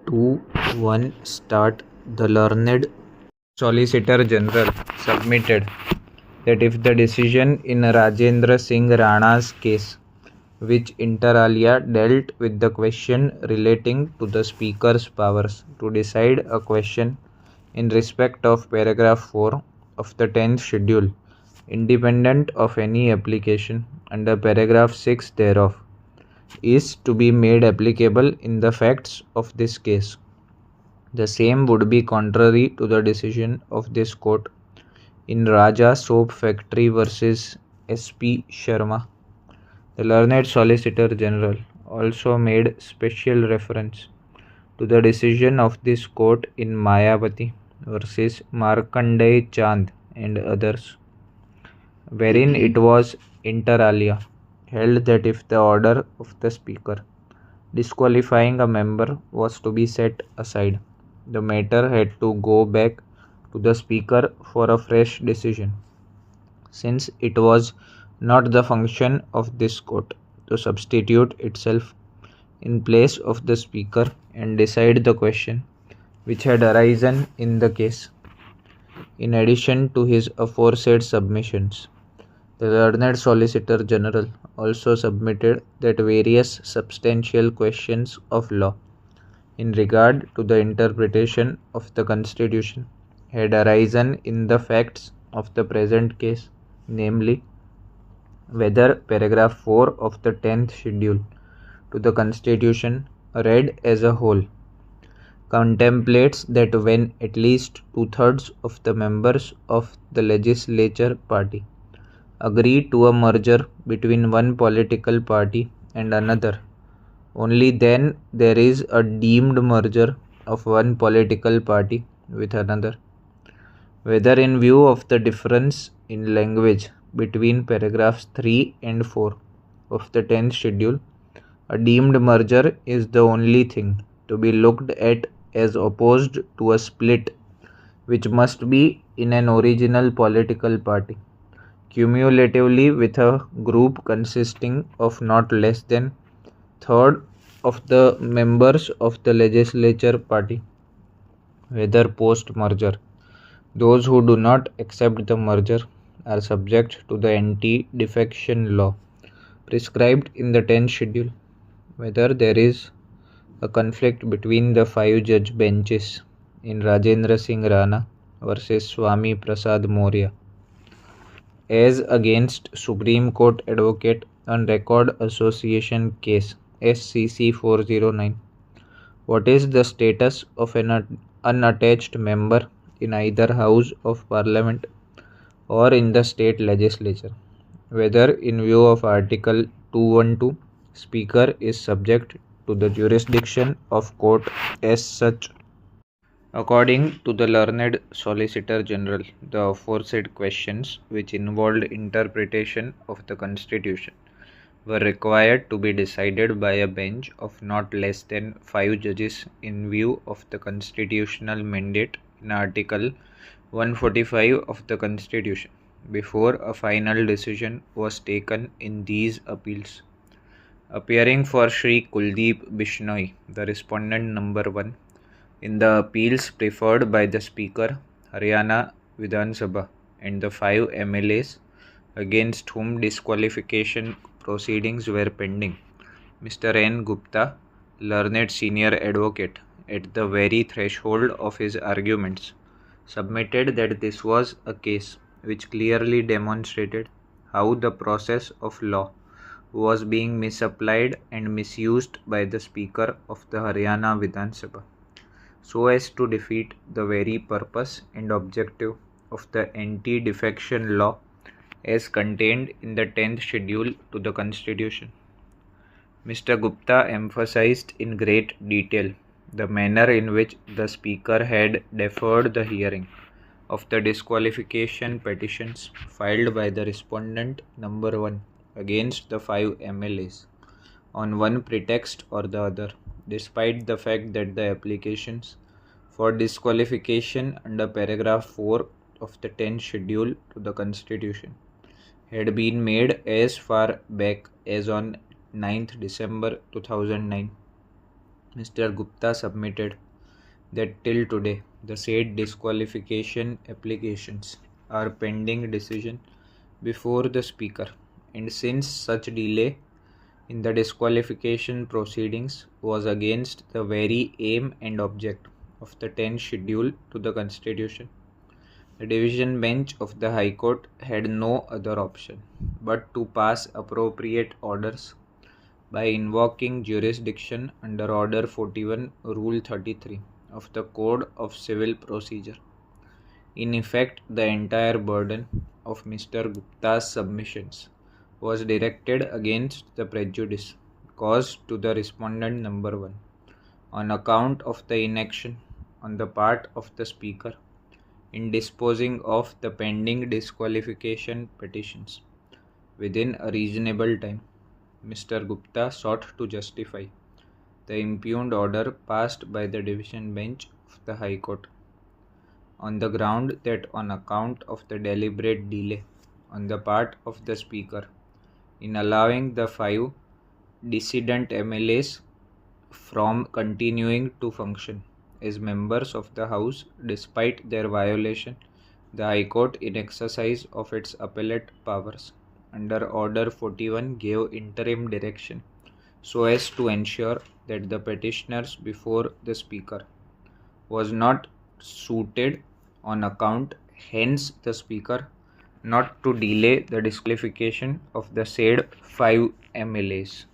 2-1 start. The learned Solicitor General submitted that if the decision in Rajendra Singh Rana's case, which inter alia dealt with the question relating to the Speaker's powers to decide a question in respect of paragraph 4 of the 10th schedule, independent of any application under paragraph 6 thereof, is to be made applicable in the facts of this case, the same would be contrary to the decision of this court in Raja Soap Factory versus S.P. Sharma. The learned Solicitor General also made special reference to the decision of this court in Mayawati versus Markandeya Chand and others, wherein it was inter alia held that if the order of the Speaker disqualifying a member was to be set aside, the matter had to go back to the Speaker for a fresh decision, since it was not the function of this court to substitute itself in place of the Speaker and decide the question which had arisen in the case. In addition to his aforesaid submissions, the learned Solicitor General also submitted that various substantial questions of law in regard to the interpretation of the Constitution had arisen in the facts of the present case, namely, whether paragraph 4 of the 10th schedule to the Constitution, read as a whole, contemplates that when at least 2/3 of the members of the legislature party agree to a merger between one political party and another, only then there is a deemed merger of one political party with another. Whether in view of the difference in language between paragraphs 3 and 4 of the 10th schedule, a deemed merger is the only thing to be looked at as opposed to a split which must be in an original political party, cumulatively with a group consisting of not less than third of the members of the legislature party, whether post-merger. Those who do not accept the merger are subject to the anti-defection law prescribed in the 10th schedule, whether there is a conflict between the 5-judge benches in Rajendra Singh Rana versus Swami Prasad Maurya as against Supreme Court Advocate on Record Association Case SCC 409. What is the status of an unattached member in either House of Parliament or in the state legislature, whether in view of Article 212, Speaker is subject to the jurisdiction of court as such. According to the learned Solicitor General, the aforesaid questions which involved interpretation of the Constitution were required to be decided by a bench of not less than 5 judges in view of the constitutional mandate in Article 145 of the Constitution before a final decision was taken in these appeals. Appearing for Shri Kuldeep Bishnoi, the respondent number 1, in the appeals preferred by the Speaker, Haryana Vidhan Sabha, and the 5 MLAs against whom disqualification proceedings were pending, Mr. N. Gupta, learned senior advocate, at the very threshold of his arguments, submitted that this was a case which clearly demonstrated how the process of law was being misapplied and misused by the Speaker of the Haryana Vidhan Sabha, so as to defeat the very purpose and objective of the anti-defection law as contained in the 10th schedule to the Constitution. Mr. Gupta emphasized in great detail the manner in which the Speaker had deferred the hearing of the disqualification petitions filed by the respondent number 1 against the 5 MLAs on one pretext or the other, despite the fact that the applications for disqualification under paragraph 4 of the 10th schedule to the Constitution had been made as far back as on 9th December 2009. Mr. Gupta submitted that till today the said disqualification applications are pending decision before the Speaker, and since such delay in the disqualification proceedings was against the very aim and object of the 10th schedule to the Constitution, the division bench of the High Court had no other option but to pass appropriate orders by invoking jurisdiction under Order 41, Rule 33 of the Code of Civil Procedure. In effect, the entire burden of Mr. Gupta's submissions was directed against the prejudice caused to the respondent number 1 on account of the inaction on the part of the Speaker in disposing of the pending disqualification petitions within a reasonable time. Mr. Gupta sought to justify the impugned order passed by the division bench of the High Court on the ground that on account of the deliberate delay on the part of the Speaker in allowing the 5 dissident MLAs from continuing to function as members of the House despite their violation, the High Court, in exercise of its appellate powers under Order 41, gave interim direction so as to ensure that the petitioners before the Speaker was not suited on account, hence the Speaker not to delay the disqualification of the said 5 MLAs.